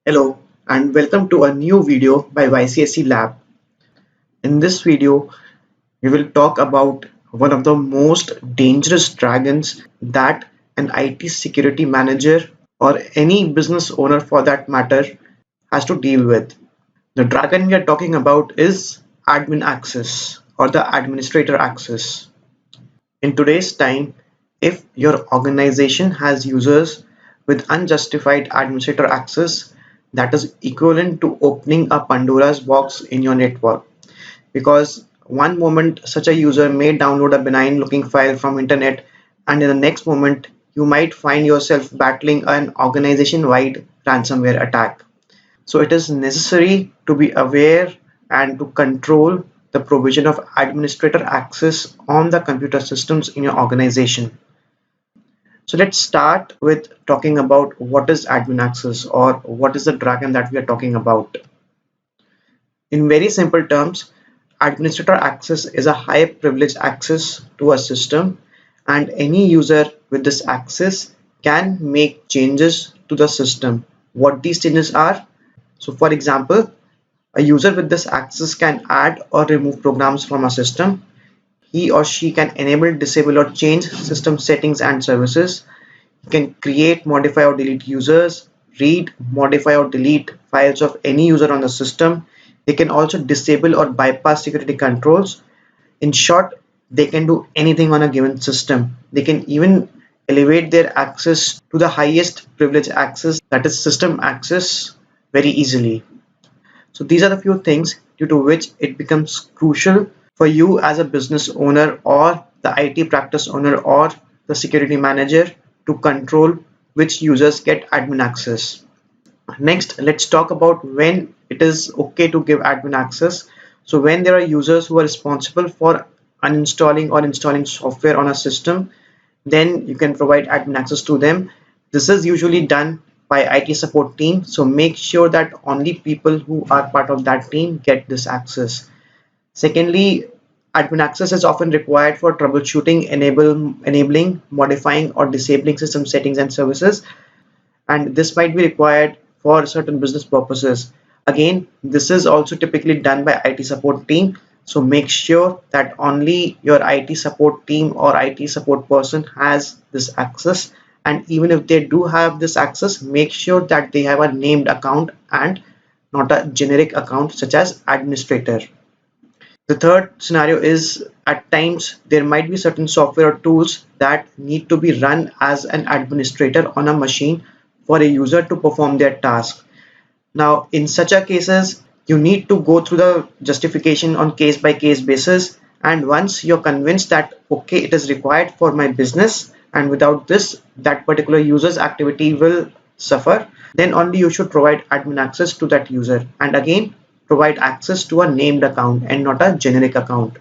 Hello and welcome to a new video by YCSC Lab. In this video, we will talk about one of the most dangerous dragons that an IT security manager or any business owner for that matter has to deal with. The dragon we are talking about is admin access or the administrator access. In today's time, if your organization has users with unjustified administrator access, that is equivalent to opening a Pandora's box in your network. Because one moment such a user may download a benign looking file from internet, and in the next moment you might find yourself battling an organization-wide ransomware attack. So it is necessary to be aware and to control the provision of administrator access on the computer systems in your organization. So let's start with talking about what is admin access or what is the dragon that we are talking about. In very simple terms, administrator access is a high privilege access to a system, and any user with this access can make changes to the system. What these changes are? So for example, a user with this access can add or remove programs from a system. He or she can enable, disable or change system settings and services. He can create, modify or delete users, read, modify or delete files of any user on the system. They can also disable or bypass security controls. In short, they can do anything on a given system. They can even elevate their access to the highest privilege access, that is system access, very easily. So these are the few things due to which it becomes crucial for you as a business owner or the IT practice owner or the security manager to control which users get admin access. Next, let's talk about when it is okay to give admin access. So when there are users who are responsible for uninstalling or installing software on a system, then you can provide admin access to them. This is usually done by IT support team. So make sure that only people who are part of that team get this access. Secondly, admin access is often required for troubleshooting, enabling, modifying or disabling system settings and services, and this might be required for certain business purposes. Again, this is also typically done by IT support team. So make sure that only your IT support team or IT support person has this access. And even if they do have this access, make sure that they have a named account and not a generic account such as administrator. The third scenario is at times there might be certain software or tools that need to be run as an administrator on a machine for a user to perform their task. Now, in such a cases, you need to go through the justification on case by case basis. And once you're convinced that, okay, it is required for my business and without this, that particular user's activity will suffer, then only you should provide admin access to that user. And again, provide access to a named account and not a generic account.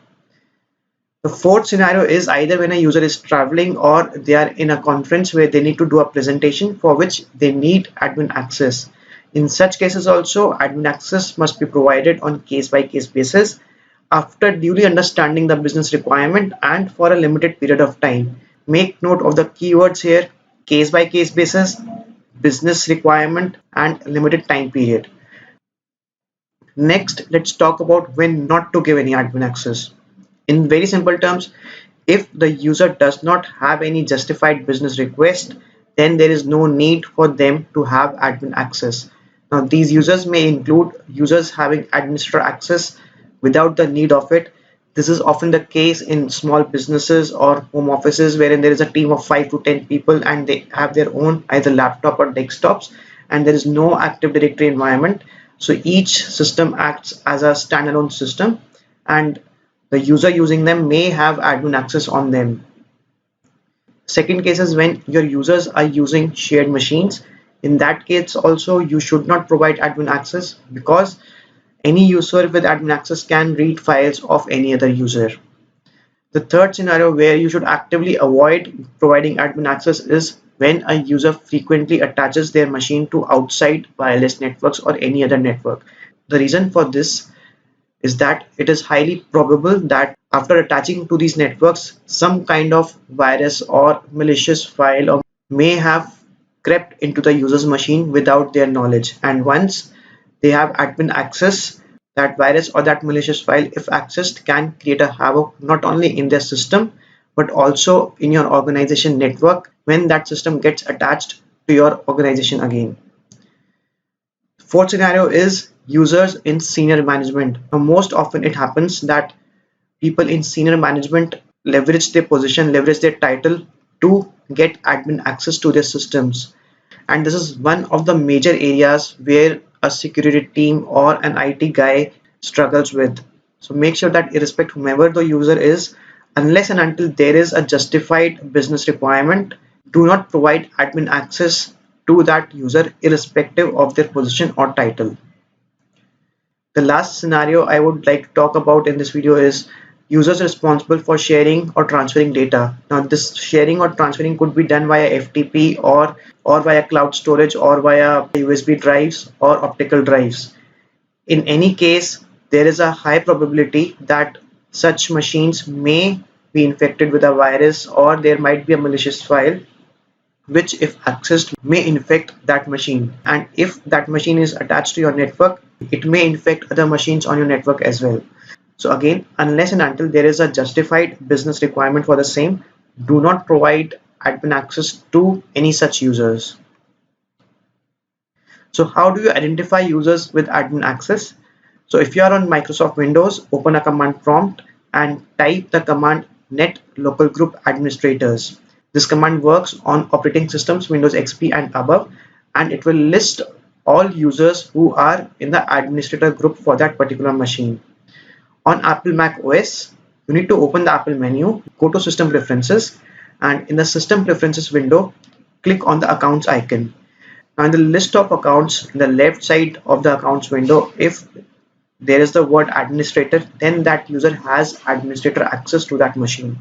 The fourth scenario is either when a user is traveling or they are in a conference where they need to do a presentation for which they need admin access. In such cases also, admin access must be provided on case-by-case basis after duly understanding the business requirement and for a limited period of time. Make note of the keywords here: case-by-case basis, business requirement, and limited time period. Next, let's talk about when not to give any admin access. In very simple terms, if the user does not have any justified business request, then there is no need for them to have admin access. Now, these users may include users having administrator access without the need of it. This is often the case in small businesses or home offices wherein there is a team of 5 to 10 people and they have their own either laptop or desktops and there is no Active Directory environment. So each system acts as a standalone system and the user using them may have admin access on them. Second case is when your users are using shared machines. In that case also you should not provide admin access because any user with admin access can read files of any other user. The third scenario where you should actively avoid providing admin access is when a user frequently attaches their machine to outside wireless networks or any other network. The reason for this is that it is highly probable that after attaching to these networks, some kind of virus or malicious file or may have crept into the user's machine without their knowledge. And once they have admin access, that virus or that malicious file, if accessed, can create a havoc not only in their system but also in your organization network when that system gets attached to your organization again. Fourth scenario is users in senior management. Now, most often it happens that people in senior management leverage their position, leverage their title to get admin access to their systems. And this is one of the major areas where a security team or an IT guy struggles with. So make sure that irrespective whomever the user is, unless and until there is a justified business requirement, do not provide admin access to that user irrespective of their position or title. The last scenario I would like to talk about in this video is users responsible for sharing or transferring data. Now this sharing or transferring could be done via FTP or via cloud storage or via USB drives or optical drives. In any case, there is a high probability that such machines may be infected with a virus or there might be a malicious file which if accessed may infect that machine, and if that machine is attached to your network it may infect other machines on your network as well. So again, unless and until there is a justified business requirement for the same, do not provide admin access to any such users. So how do you identify users with admin access? So if you are on Microsoft Windows, open a command prompt and type the command net local group administrators. This command works on operating systems Windows XP and above, and it will list all users who are in the administrator group for that particular machine. On Apple Mac OS, you need to open the Apple menu, go to System Preferences, and in the System Preferences window, click on the Accounts icon. Now in the list of accounts, in the left side of the Accounts window, if there is the word administrator, then that user has administrator access to that machine.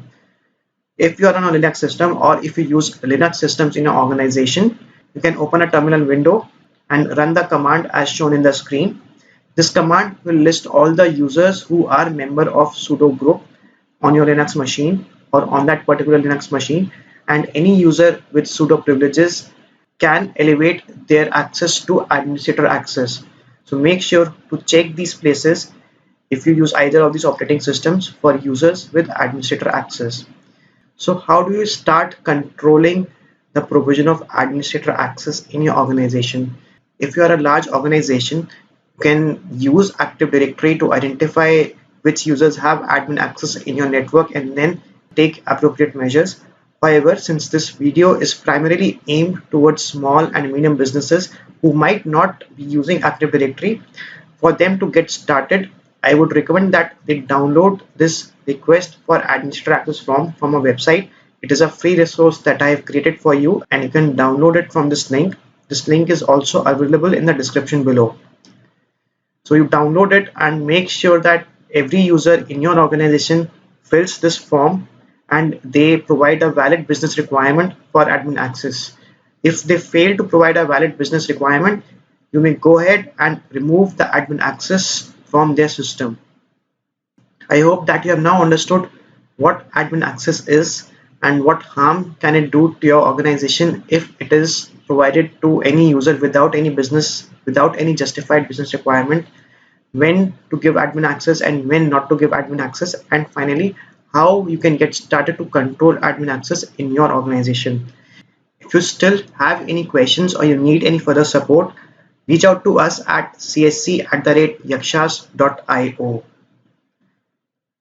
If you are on a Linux system or if you use Linux systems in your organization, you can open a terminal window and run the command as shown in the screen. This command will list all the users who are member of sudo group on your Linux machine or on that particular Linux machine, and any user with sudo privileges can elevate their access to administrator access. So make sure to check these places if you use either of these operating systems for users with administrator access. So how do you start controlling the provision of administrator access in your organization? If you are a large organization, you can use Active Directory to identify which users have admin access in your network and then take appropriate measures. However, since this video is primarily aimed towards small and medium businesses who might not be using Active Directory, for them to get started, I would recommend that they download this request for administrator access form from a website. It is a free resource that I have created for you and you can download it from this link. This link is also available in the description below. So you download it and make sure that every user in your organization fills this form and they provide a valid business requirement for admin access. If they fail to provide a valid business requirement, you may go ahead and remove the admin access from their system. I hope that you have now understood what admin access is and what harm can it do to your organization if it is provided to any user without any justified business requirement, when to give admin access and when not to give admin access, and finally how you can get started to control admin access in your organization. If you still have any questions or you need any further support, reach out to us at csc@yaksas.io.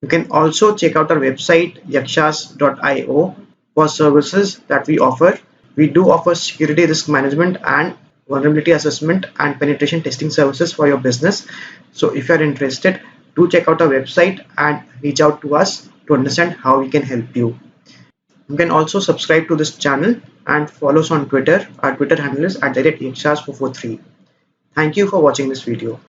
You can also check out our website yaksas.io for services that we offer. We do offer security risk management and vulnerability assessment and penetration testing services for your business. So if you are interested, do check out our website and reach out to us to understand how we can help you. You can also subscribe to this channel and follow us on Twitter. Our Twitter handle is @Yaksas443. Thank you for watching this video.